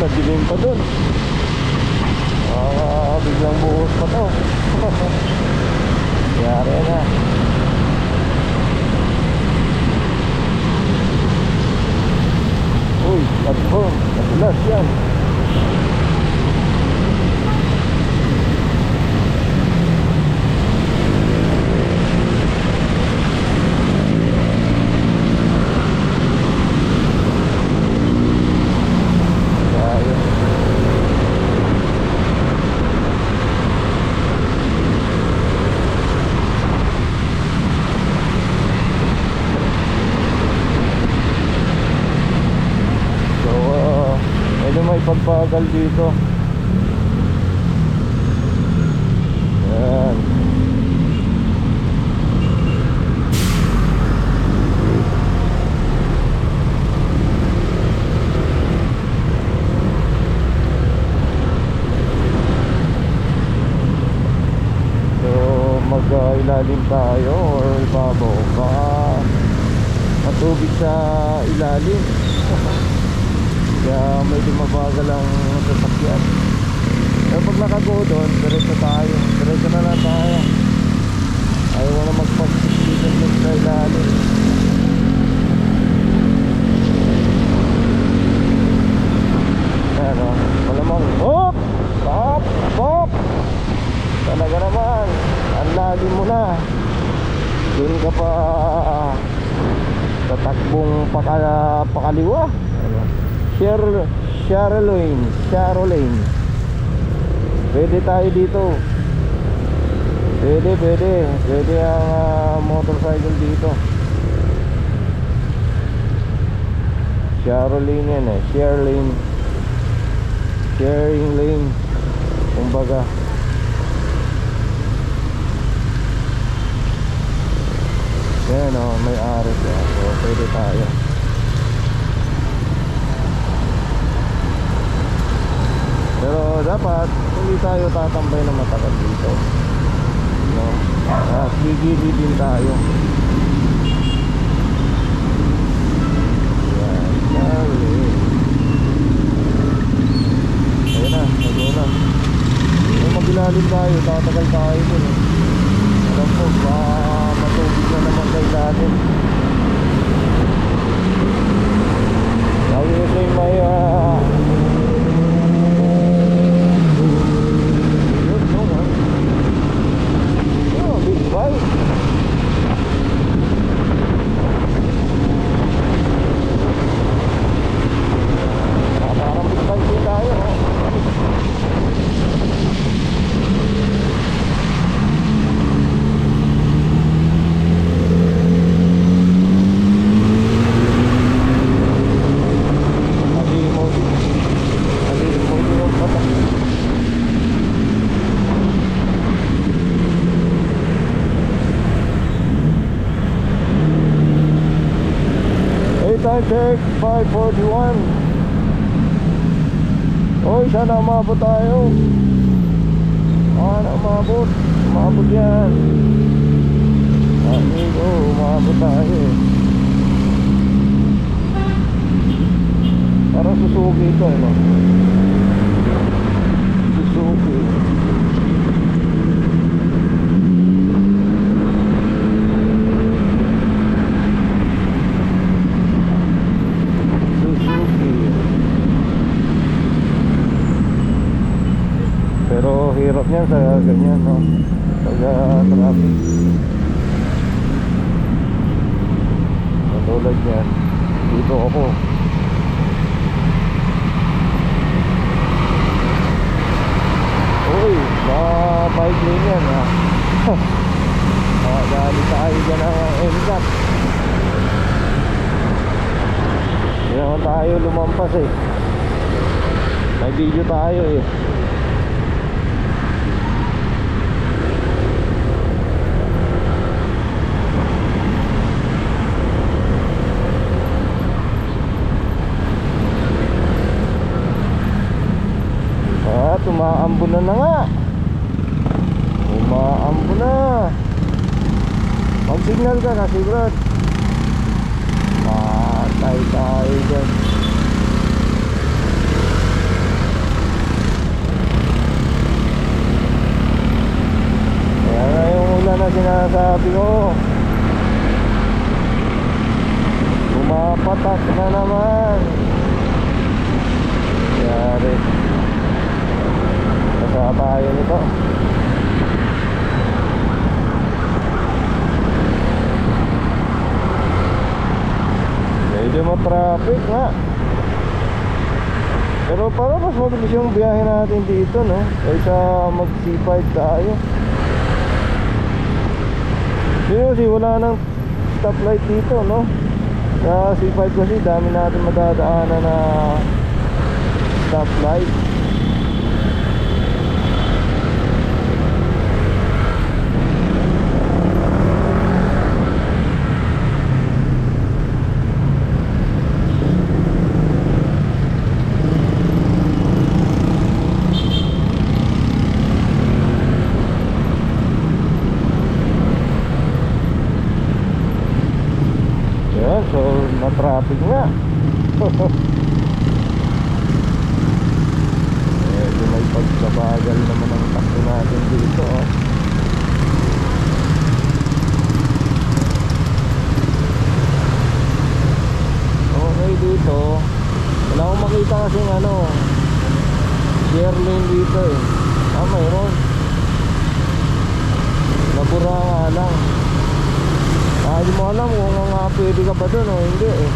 madilim pa dun. Biglang buhos pa to. Yari na. Uy, nadulas yan. Pagbagal dito. Yan. So mag-ilalim tayo or ibabaw. Baka matubig sa ilalim. Kaya medyo mabagal ang sasakyan. Pero pag nakago doon, diretso tayo. Diretso na lang tayo. Ayaw mo na magpag-sigan sa ilalim. Ayan o, malamang. Hop! Stop! Stop! Talaga naman. Ang lalim mo na. Doon ka pa tatakbong pakaliwa. Charolane. Pwede tayo dito. Pwede ang motorcycle dito. Charolane yan eh. Sharing lane. Kumbaga. Yan o, may aris yan. So pwede tayo. Pero dapat hindi tayo tatambay na matagal dito, no? At gigilid din tayo. Yan, ayun na, nag-go na. Kung mag-ilalim tayo, tatagal tayo dun eh. Alam ko, matubig na naman sa ilalim. Lagi kasi may parang big bike din tayo. Time check 5:41. Oy, sana umabot tayo. Sana umabot. Umabot yan. Amigo, umabot tayo. Parang Suzuki ito, no? Suzuki. Pero hirap niyan sa ganyan, no? Pag traffic. Katulad yan. Dito ako. Uy, bike lane yan, ha? Dali tayo dyan ang NCAP. Hindi naman tayo lumampas eh. May video tayo eh. Umaambon na nga. Umaambon na. Mag-signal ka kasi Brad. Patay tayo dyan. sinasabi ko. Pumapatak na naman. Yari. Basa tayo nito. Medyo matraffic nga. Pero parang mas mabilis yung biyahe natin dito, no? Kaysa mag C5 tayo. Yun kasi wala nang stoplight dito, no? Sa C5 kasi dami natin madadaanan na stoplight. So, na-traffic nga. Medyo may pagkabagal naman ang takbo natin dito, oh. Okay dito. Wala akong makita kasing share lane dito eh. Mayroon. Nabura nga lang. Hindi mo alam kung pwede ka ba dun o hindi eh.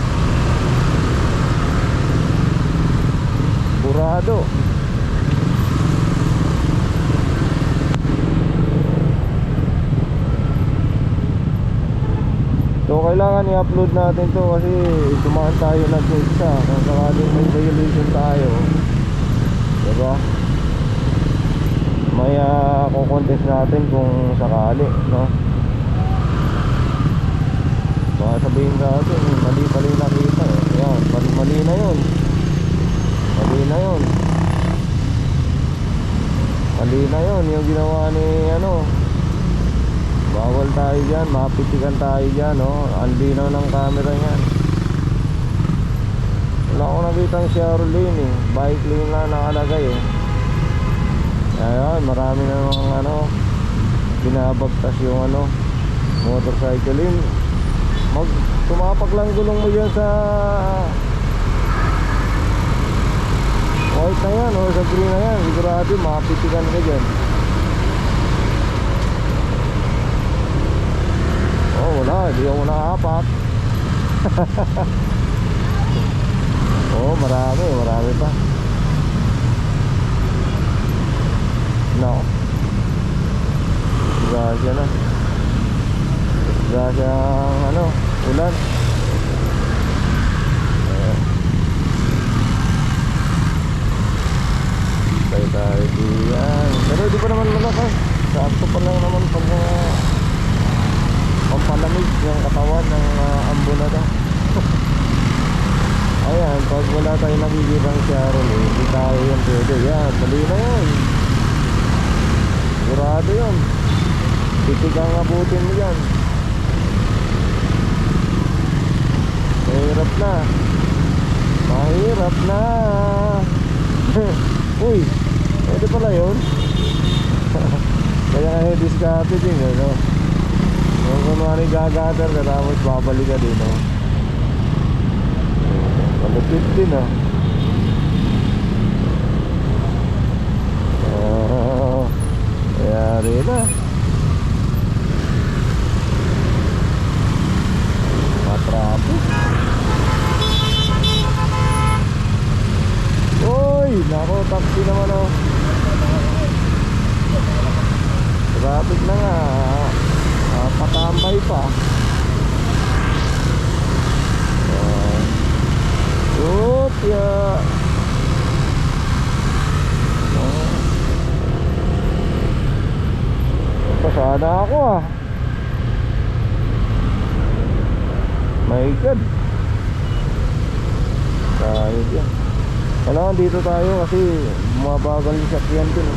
Burado. So kailangan i-upload natin to kasi dumaan tayo nag-isa. Kung sakaling may violation tayo, diba? May kukontest natin kung sakali, no? Baka sabihin sa atin, mali pala yung nakita eh. Ayan, mali na yun. Mali na yun. Mali na yun yung ginawa ni bawal tayo dyan, mapitikan tayo dyan, no? Ang linaw ng camera niyan. Wala akong nakitang share lane eh. Bike lane na nakalagay eh. Ayan, marami na mga binabagtas yung motorcycle lane. Tumapak lang gulong mo dyan sa white na yan o sa green na yan, sigurado makapitikan ka dyan. Oh wala, hindi ako nakapak. Oh marami pa. No, gasya na. Gasyang ulan. Tayo diyan. Pero di pa naman malakas. Sakto pa lang naman pag pampalamig yung katawan ng ambo na to. Ayan, pag wala tayo nakikitang Sharon eh, hindi tayo yan pwede. Yan, mali na yun. Sigurado yun. Titig ang abutin mo dyan. Mahirap na. Mahirap na. Uy, pwede pala yun. Kaya kaya discarte din kung kunwari gagatar ka tapos babalik ka din malupit din yari na. Matrapos. Uy, nako, taxi naman traffic na nga. Patambay pa. Ya. Pasada ako My God. Tayo dyan. Kailangan dito tayo kasi bumabagal yung sakyan dun.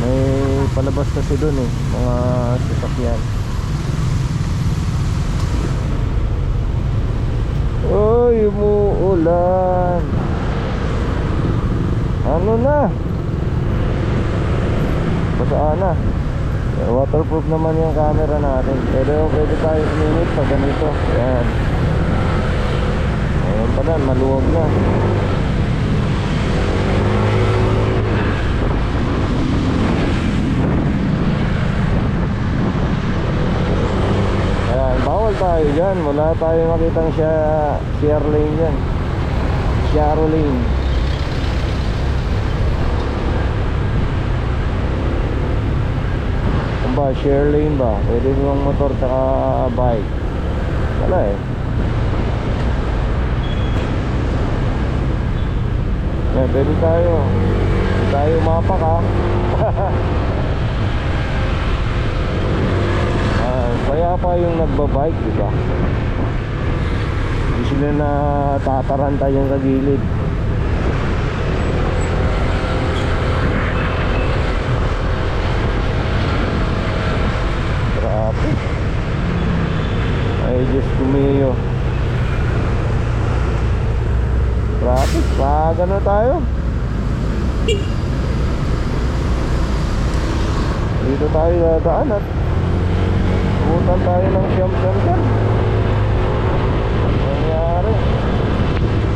May palabas kasi dun mga sasakyan. Uy, umuulan. Ano na? basaan na. Waterproof naman yung camera natin. Pwede tayo minute pag ganito. Yan. Ayun pa na, maluwag na. Ayan, bawal tayo dyan. Wala tayo makitang share lane dyan. Share lane. Ba, share lane ba? Pwede yung motor tsaka bike. Wala eh. Yan, pwede tayo. Pwede tayo mapak ha. Kaya pa yung nagbabike, diba? Hindi sila na tataranta yung kagilid. Ay, Diyos kumiyo. Traffic, pag ano tayo? Dito tayo dadaan at pumuntan tayo ng siyam-siyam.